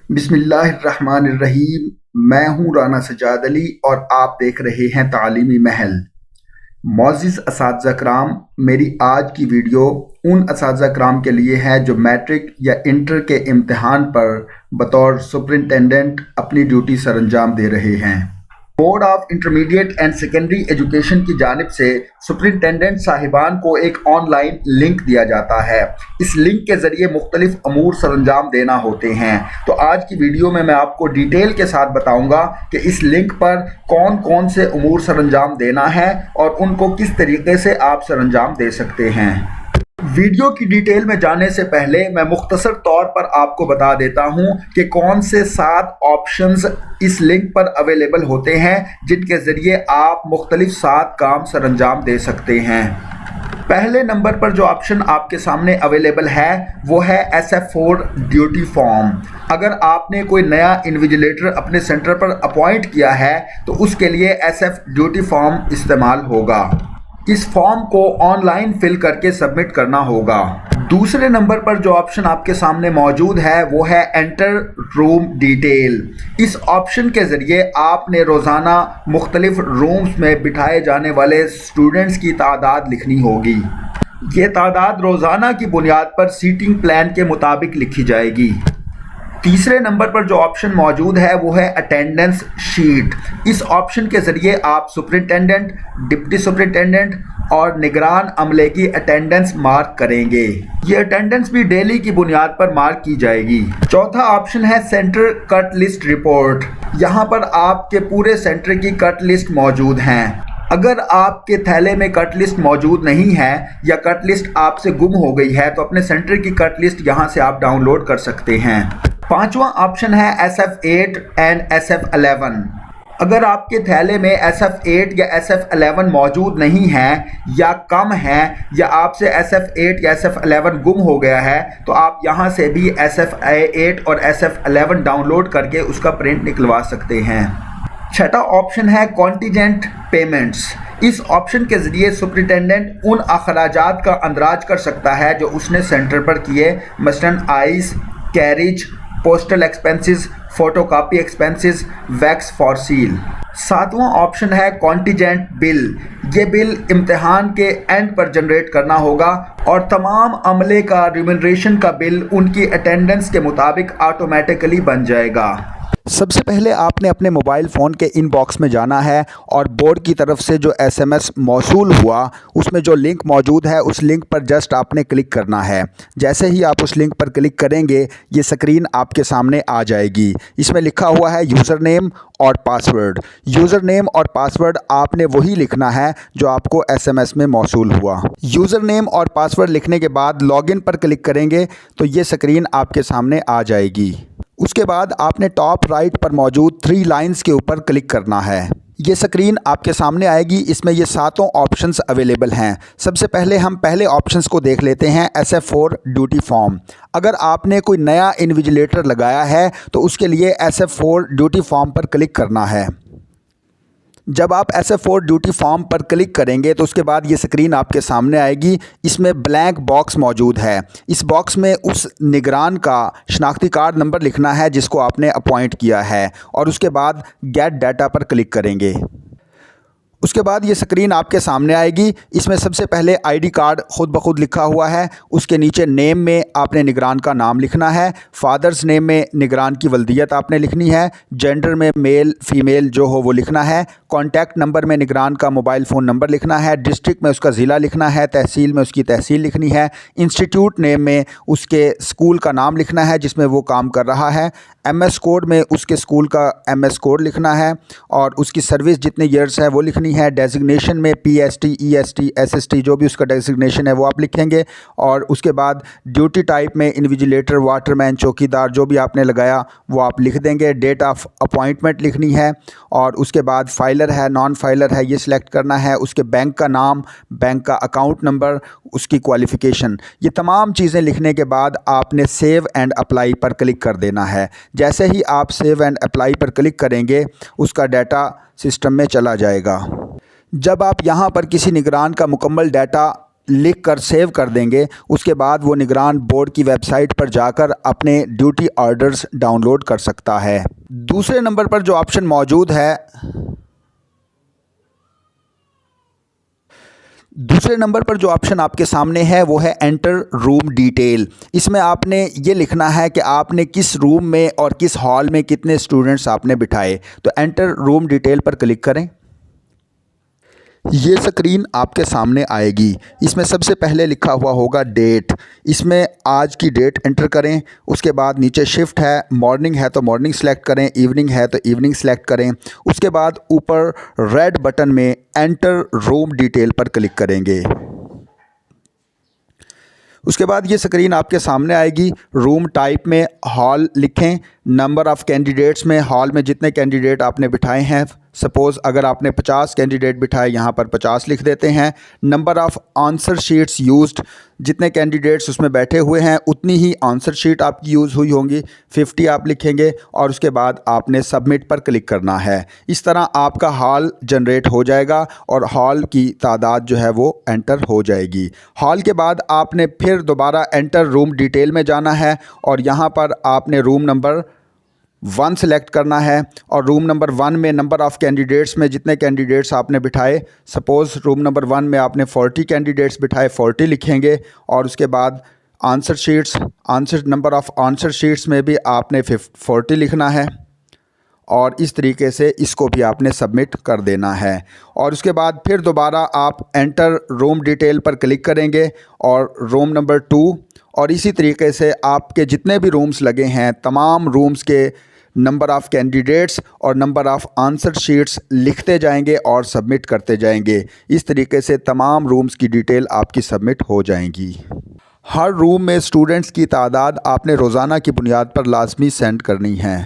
बिस्मिल्लाहिर्रहमानिर्रहीम। मैं हूँ राना सजाद अली और आप देख रहे हैं तालीमी महल। मोअज़्ज़िज़ असातिज़ा कराम, मेरी आज की वीडियो उन असातिज़ा कराम के लिए है जो मैट्रिक या इंटर के इम्तिहान पर बतौर सुपरिटेंडेंट अपनी ड्यूटी सरअंजाम दे रहे हैं। Board of intermediate and secondary education की जानिब से सुपरिटेंडेंट साहिबान को एक ऑनलाइन लिंक दिया जाता है। इस लिंक के ज़रिए मुख्तलिफ अमूर सरअंजाम देना होते हैं। तो आज की वीडियो में मैं आपको डिटेल के साथ बताऊंगा कि इस लिंक पर कौन कौन से अमूर सरअंजाम देना है और उनको किस तरीके से आप सरअंजाम दे सकते हैं। वीडियो की डिटेल में जाने से पहले मैं मुख्तसर तौर पर आपको बता देता हूं कि कौन से 7 ऑप्शंस इस लिंक पर अवेलेबल होते हैं जिनके ज़रिए आप मुख्तलिफ 7 काम सरअंजाम दे सकते हैं। पहले नंबर पर जो ऑप्शन आपके सामने अवेलेबल है वो है SF4 ड्यूटी फॉर्म। अगर आपने कोई नया इन्विजिलेटर अपने सेंटर पर अपॉइंट किया है तो उसके लिए SF ड्यूटी फॉर्म इस्तेमाल होगा। इस फॉर्म को ऑनलाइन फिल करके सबमिट करना होगा। दूसरे नंबर पर जो ऑप्शन आपके सामने मौजूद है वो है एंटर रूम डिटेल। इस ऑप्शन के ज़रिए आपने रोज़ाना मुख्तलिफ रूम्स में बिठाए जाने वाले स्टूडेंट्स की तादाद लिखनी होगी। ये तादाद रोज़ाना की बुनियाद पर सीटिंग प्लान के मुताबिक लिखी जाएगी। तीसरे नंबर पर जो ऑप्शन मौजूद है वो है अटेंडेंस शीट। इस ऑप्शन के ज़रिए आप सुपरिटेंडेंट, डिप्टी सुपरिटेंडेंट और निगरान अमले की अटेंडेंस मार्क करेंगे। ये अटेंडेंस भी डेली की बुनियाद पर मार्क की जाएगी। चौथा ऑप्शन है सेंटर कट लिस्ट रिपोर्ट। यहाँ पर आपके पूरे सेंटर की कट लिस्ट मौजूद हैं। अगर आपके थैले में कट लिस्ट मौजूद नहीं है या कट लिस्ट आपसे गुम हो गई है तो अपने सेंटर की कट लिस्ट यहाँ से आप डाउनलोड कर सकते हैं। पांचवा ऑप्शन है SF8 एंड SF11। अगर आपके थैले में SF8 या SF11 मौजूद नहीं है या कम है या आपसे SF8 या SF11 गुम हो गया है तो आप यहां से भी SF8 और SF11 डाउनलोड करके उसका प्रिंट निकलवा सकते हैं। छठा ऑप्शन है कॉन्टीजेंट पेमेंट्स। इस ऑप्शन के ज़रिए सुपरिटेंडेंट उन अखराजात का अंदाज कर सकता है जो उसने सेंटर पर किए, मसलन ice, carriage, postal expenses, photocopy expenses, wax for seal. सातवां ऑप्शन है कॉन्टीजेंट बिल। ये बिल इम्तिहान के एंड पर जनरेट करना होगा और तमाम अमले का रिम्यूनरेशन का बिल उनकी अटेंडेंस के मुताबिक ऑटोमेटिकली बन जाएगा। सबसे पहले आपने अपने मोबाइल फ़ोन के इनबॉक्स में जाना है और बोर्ड की तरफ से जो SMS मौसूल हुआ उसमें जो लिंक मौजूद है उस लिंक पर जस्ट आपने क्लिक करना है। जैसे ही आप उस लिंक पर क्लिक करेंगे ये स्क्रीन आपके सामने आ जाएगी। इसमें लिखा हुआ है यूज़र नेम और पासवर्ड। यूज़र नेम और पासवर्ड आपने वही लिखना है जो आपको SMS में मौसूल हुआ। यूज़र नेम और पासवर्ड लिखने के बाद लॉगिन पर क्लिक करेंगे तो ये स्क्रीन आपके सामने आ जाएगी। उसके बाद आपने टॉप राइट पर मौजूद 3 लाइंस के ऊपर क्लिक करना है। ये स्क्रीन आपके सामने आएगी। इसमें ये 7 ऑप्शंस अवेलेबल हैं। सबसे पहले हम पहले ऑप्शंस को देख लेते हैं, SF4 ड्यूटी फॉर्म। अगर आपने कोई नया इन्विजिलेटर लगाया है तो उसके लिए SF4 ड्यूटी फॉर्म पर क्लिक करना है। जब आप SF4 ड्यूटी फॉर्म पर क्लिक करेंगे तो उसके बाद ये स्क्रीन आपके सामने आएगी। इसमें ब्लैंक बॉक्स मौजूद है। इस बॉक्स में उस निगरान का शनाख्ती कार्ड नंबर लिखना है जिसको आपने अपॉइंट किया है और उसके बाद गेट डाटा पर क्लिक करेंगे। उसके बाद ये स्क्रीन आपके सामने आएगी। इसमें सबसे पहले ID कार्ड खुद ब खुद लिखा हुआ है। उसके नीचे नेम में आपने निगरान का नाम लिखना है। फादर्स नेम में निगरान की वल्दियत आपने लिखनी है। जेंडर में मेल फीमेल जो हो वो लिखना है। कॉन्टैक्ट नंबर में निगरान का मोबाइल फ़ोन नंबर लिखना है। डिस्ट्रिक्ट में उसका ज़िला लिखना है। तहसील में उसकी तहसील लिखनी है। इंस्टीट्यूट नेम में उसके स्कूल का नाम लिखना है जिसमें वो काम कर रहा है। MS कोड में उसके स्कूल का MS कोड लिखना है और उसकी सर्विस जितने ईयर्स है वो लिखनी है। डेजिग्नेशन में PST, EST, SST जो भी उसका डेजिग्नेशन है वो आप लिखेंगे और उसके बाद ड्यूटी टाइप में इन्विजिलेटर, वाटरमैन, चौकीदार जो भी आपने लगाया वो आप लिख देंगे। डेट ऑफ अपॉइंटमेंट लिखनी है और उसके बाद फाइलर है, नॉन फाइलर है ये सिलेक्ट करना है। उसके बैंक का नाम, बैंक का अकाउंट नंबर, उसकी क्वालिफ़िकेशन, ये तमाम चीज़ें लिखने के बाद आपने सेव एंड अप्लाई पर क्लिक कर देना है। जैसे ही आप सेव एंड अप्लाई पर क्लिक करेंगे उसका डाटा सिस्टम में चला जाएगा। जब आप यहाँ पर किसी निगरान का मुकम्मल डाटा लिख कर सेव कर देंगे, उसके बाद वो निगरान बोर्ड की वेबसाइट पर जाकर अपने ड्यूटी ऑर्डर्स डाउनलोड कर सकता है। दूसरे नंबर पर जो ऑप्शन मौजूद है दूसरे नंबर पर जो ऑप्शन आपके सामने है वो है एंटर रूम डिटेल। इसमें आपने ये लिखना है कि आपने किस रूम में और किस हॉल में कितने स्टूडेंट्स आपने बिठाए। तो एंटर रूम डिटेल पर क्लिक करें। ये स्क्रीन आपके सामने आएगी। इसमें सबसे पहले लिखा हुआ होगा डेट। इसमें आज की डेट एंटर करें। उसके बाद नीचे शिफ्ट है, मॉर्निंग है तो मॉर्निंग सेलेक्ट करें, इवनिंग है तो इवनिंग सेलेक्ट करें। उसके बाद ऊपर रेड बटन में एंटर रूम डिटेल पर क्लिक करेंगे। उसके बाद ये स्क्रीन आपके सामने आएगी। रूम टाइप में हॉल लिखें। नंबर ऑफ़ कैंडिडेट्स में हॉल में जितने कैंडिडेट आपने बिठाए हैं, सपोज़ अगर आपने 50 कैंडिडेट बिठाए, यहाँ पर 50 लिख देते हैं। Number of answer sheets used, जितने कैंडिडेट्स उसमें बैठे हुए हैं उतनी ही आंसर शीट आपकी यूज़ हुई होंगी, 50 आप लिखेंगे और उसके बाद आपने सबमिट पर क्लिक करना है। इस तरह आपका हॉल जनरेट हो जाएगा और हॉल की तादाद जो है वो एंटर हो जाएगी। हॉल के बाद आपने फिर दोबारा एंटर रूम डिटेल में जाना है और यहाँ पर आपने रूम नंबर 1 सेलेक्ट करना है और रूम नंबर 1 में नंबर ऑफ़ कैंडिडेट्स में जितने कैंडिडेट्स आपने बिठाए, सपोज़ रूम नंबर 1 में आपने 40 कैंडिडेट्स बिठाए, 40 लिखेंगे और उसके बाद answer sheets, number of answer sheets में भी आपने 40 लिखना है और इस तरीके से इसको भी आपने सबमिट कर देना है। और उसके बाद फिर दोबारा आप एंटर रूम डिटेल पर क्लिक करेंगे और रूम नंबर 2 और इसी तरीके से आपके जितने भी रूम्स लगे हैं तमाम रूम्स के नंबर ऑफ़ कैंडिडेट्स और नंबर ऑफ़ आंसर शीट्स लिखते जाएंगे और सबमिट करते जाएंगे। इस तरीके से तमाम रूम्स की डिटेल आपकी सबमिट हो जाएंगी। हर रूम में स्टूडेंट्स की तादाद आपने रोज़ाना की बुनियाद पर लाजमी सेंड करनी है।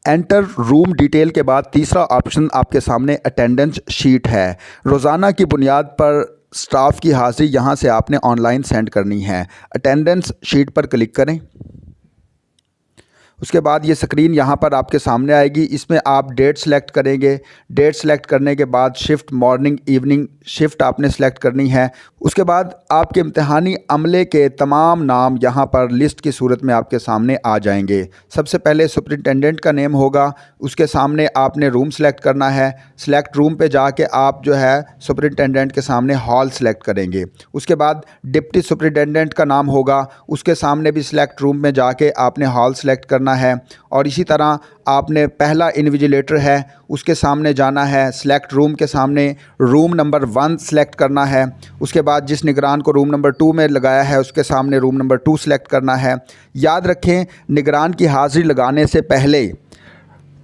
एंटर रूम डिटेल के बाद तीसरा ऑप्शन आपके सामने अटेंडेंस शीट है। रोज़ाना की बुनियाद पर स्टाफ की हाज़िरी यहाँ से आपने ऑनलाइन सेंड करनी है। अटेंडेंस शीट पर क्लिक करें। उसके बाद ये स्क्रीन यहाँ पर आपके सामने आएगी। इसमें आप डेट सेलेक्ट करेंगे। डेट सेलेक्ट करने के बाद शिफ्ट, मॉर्निंग, इवनिंग शिफ्ट आपने सेलेक्ट करनी है। उसके बाद आपके इम्तिहानी अमले के तमाम नाम यहाँ पर लिस्ट की सूरत में आपके सामने आ जाएंगे। सबसे पहले सुपरिटेंडेंट का नेम होगा, उसके सामने आपने रूम सेलेक्ट करना है। सेलेक्ट रूम पे जाके आप जो है सुपरिटेंडेंट के सामने हॉल सेलेक्ट करेंगे। उसके बाद डिप्टी सुपरिटेंडेंट का नाम होगा, उसके सामने भी सेलेक्ट रूम में जाके आपने हॉल सेलेक्ट करना है। और इसी तरह आपने पहला इन्विजिलेटर है उसके सामने जाना है, सेलेक्ट रूम के सामने रूम नंबर 1 सेलेक्ट करना है। उसके बाद जिस निगरान को रूम नंबर 2 में लगाया है उसके सामने रूम नंबर 2 सेलेक्ट करना है। याद रखें, निगरान की हाज़िरी लगाने से पहले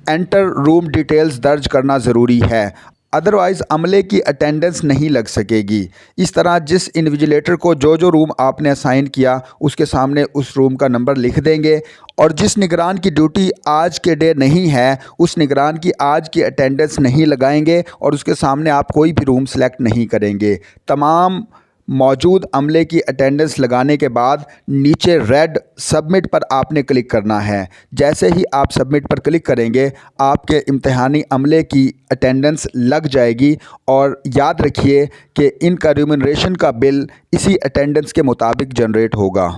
एंटर रूम डिटेल्स दर्ज करना ज़रूरी है, अदरवाइज़ अमले की अटेंडेंस नहीं लग सकेगी। इस तरह जिस इन्विजिलेटर को जो रूम आपने असाइन किया उसके सामने उस रूम का नंबर लिख देंगे और जिस निगरान की ड्यूटी आज के डे नहीं है उस निगरान की आज की अटेंडेंस नहीं लगाएंगे और उसके सामने आप कोई भी रूम सेलेक्ट नहीं करेंगे। तमाम मौजूद अमले की अटेंडेंस लगाने के बाद नीचे रेड सबमिट पर आपने क्लिक करना है। जैसे ही आप सबमिट पर क्लिक करेंगे आपके इम्तिहानी अमले की अटेंडेंस लग जाएगी और याद रखिए कि इनका रिम्यूनरेशन का बिल इसी अटेंडेंस के मुताबिक जनरेट होगा।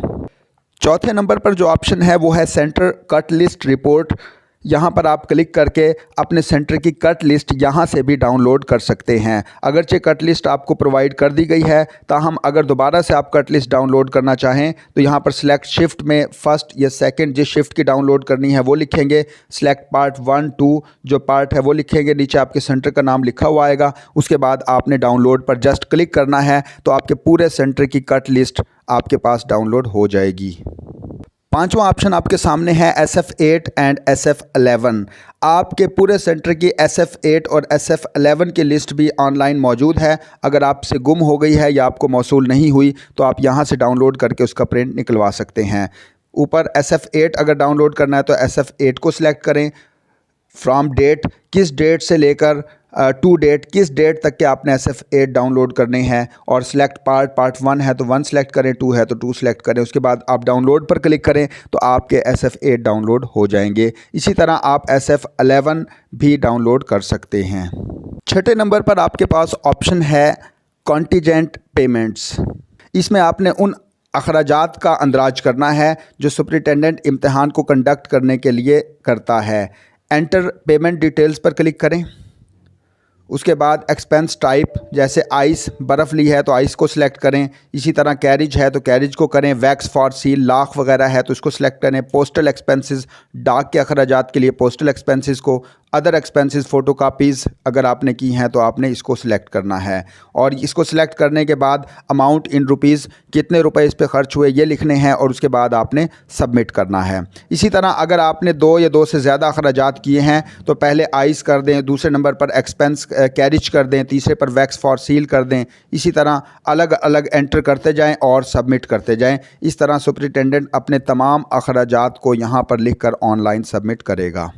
चौथे नंबर पर जो ऑप्शन है वो है सेंटर कट लिस्ट रिपोर्ट। यहाँ पर आप क्लिक करके अपने सेंटर की कट लिस्ट यहाँ से भी डाउनलोड कर सकते हैं। अगरचे कट लिस्ट आपको प्रोवाइड कर दी गई है, ताहम अगर दोबारा से आप कट लिस्ट डाउनलोड करना चाहें तो यहाँ पर सिलेक्ट शिफ्ट में फर्स्ट या सेकंड जिस शिफ्ट की डाउनलोड करनी है वो लिखेंगे, सिलेक्ट पार्ट 1, 2 जो पार्ट है वो लिखेंगे, नीचे आपके सेंटर का नाम लिखा हुआ आएगा। उसके बाद आपने डाउनलोड पर जस्ट क्लिक करना है तो आपके पूरे सेंटर की कट लिस्ट आपके पास डाउनलोड हो जाएगी। पांचवा ऑप्शन आपके सामने है SF8 एंड SF11। आपके पूरे सेंटर की SF8 और SF11 की लिस्ट भी ऑनलाइन मौजूद है। अगर आपसे गुम हो गई है या आपको मौसूल नहीं हुई तो आप यहां से डाउनलोड करके उसका प्रिंट निकलवा सकते हैं। ऊपर SF8 अगर डाउनलोड करना है तो SF8 को सिलेक्ट करें। फ्रॉम डेट, किस डेट से लेकर टू डेट, किस डेट तक के आपने SF8 डाउनलोड करने हैं और सिलेक्ट पार्ट 1 है तो 1 सेलेक्ट करें, 2 है तो 2 सेलेक्ट करें। उसके बाद आप डाउनलोड पर क्लिक करें तो आपके SF8 डाउनलोड हो जाएंगे। इसी तरह आप SF11 भी डाउनलोड कर सकते हैं। छठे नंबर पर आपके पास ऑप्शन है कॉन्टीजेंट पेमेंट्स। इसमें आपने उन अखराजात का अंदाज करना है जो सुपरिटेंडेंट इम्तिहान को कंडक्ट करने के लिए करता है। एंटर पेमेंट डिटेल्स पर क्लिक करें। उसके बाद एक्सपेंस टाइप, जैसे आइस बर्फ़ ली है तो आइस को सिलेक्ट करें। इसी तरह कैरिज है तो कैरिज को करें। वैक्स फॉर सील, लाख वगैरह है तो उसको सिलेक्ट करें। पोस्टल एक्सपेंसेस, डाक के अखराजात के लिए पोस्टल एक्सपेंसेस को। अदर एक्सपेंसेस, फ़ोटो कापीज़ अगर आपने की हैं तो आपने इसको सिलेक्ट करना है। और इसको सिलेक्ट करने के बाद अमाउंट इन रुपीज़, कितने रुपए इस पे खर्च हुए ये लिखने हैं और उसके बाद आपने सबमिट करना है। इसी तरह अगर आपने 2 या 2 से ज़्यादा अखराजात किए हैं तो पहले आइस कर दें, दूसरे नंबर पर एक्सपेंस कैरिज कर दें, तीसरे पर वैक्स फॉर सील कर दें। इसी तरह अलग अलग एंटर करते जाएं और सबमिट करते जाएं। इस तरह सुपरिटेंडेंट अपने तमाम अखराजात को यहाँ पर लिखकर ऑनलाइन सबमिट करेगा।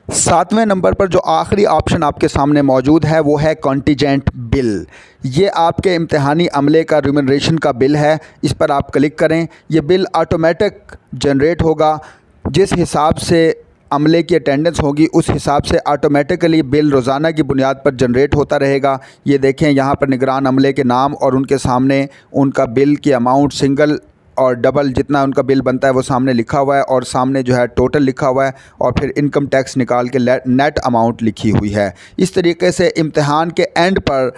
7वें नंबर पर जो आखिरी ऑप्शन आपके सामने मौजूद है वो है कॉन्टीजेंट बिल। ये आपके इम्तिहानी अमले का रिम्यूनरेशन का बिल है। इस पर आप क्लिक करें। ये बिल ऑटोमेटिक जनरेट होगा। जिस हिसाब से अमले की अटेंडेंस होगी उस हिसाब से ऑटोमेटिकली बिल रोज़ाना की बुनियाद पर जनरेट होता रहेगा। ये देखें यहाँ पर निगरान अमले के नाम और उनके सामने उनका बिल की अमाउंट, सिंगल और डबल जितना उनका बिल बनता है वो सामने लिखा हुआ है और सामने जो है टोटल लिखा हुआ है और फिर इनकम टैक्स निकाल के नेट अमाउंट लिखी हुई है। इस तरीके से इम्तिहान के एंड पर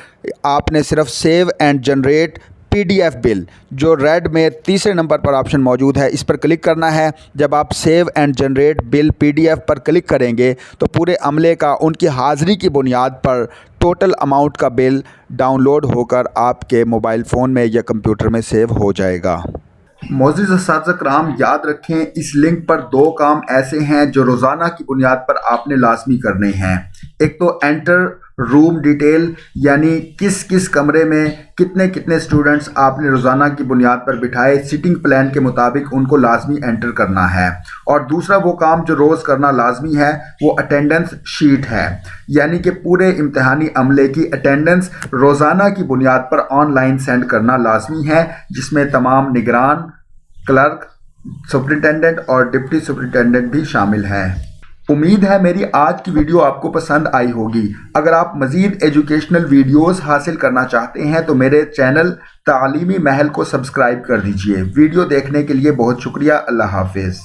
आपने सिर्फ save and generate PDF bill, जो रेड में तीसरे नंबर पर ऑप्शन मौजूद है, इस पर क्लिक करना है। जब आप save and generate bill PDF पर क्लिक करेंगे तो पूरे अमले का उनकी हाज़िरी की बुनियाद पर टोटल अमाउंट का बिल डाउनलोड होकर आपके मोबाइल फ़ोन में या कंप्यूटर में सेव हो जाएगा। मोअज़्ज़िज़ असातिज़ा कराम, याद रखें इस लिंक पर 2 काम ऐसे हैं जो रोज़ाना की बुनियाद पर आपने लाजमी करने हैं। एक तो एंटर रूम डिटेल, यानी किस किस कमरे में कितने कितने स्टूडेंट्स आपने रोज़ाना की बुनियाद पर बिठाए, सिटिंग प्लान के मुताबिक उनको लाजमी एंटर करना है। और दूसरा वो काम जो रोज़ करना लाजमी है वो अटेंडेंस शीट है, यानी कि पूरे इम्तिहानी अमले की अटेंडेंस रोज़ाना की बुनियाद पर ऑनलाइन सेंड करना लाजमी है, जिसमें तमाम निगरान, क्लर्क, सुपरिटेंडेंट और डिप्टी सुपरिटेंडेंट भी शामिल हैं। उम्मीद है मेरी आज की वीडियो आपको पसंद आई होगी। अगर आप मज़ीद एजुकेशनल वीडियोस हासिल करना चाहते हैं तो मेरे चैनल तालीमी महल को सब्सक्राइब कर दीजिए। वीडियो देखने के लिए बहुत शुक्रिया। अल्लाह हाफिज़।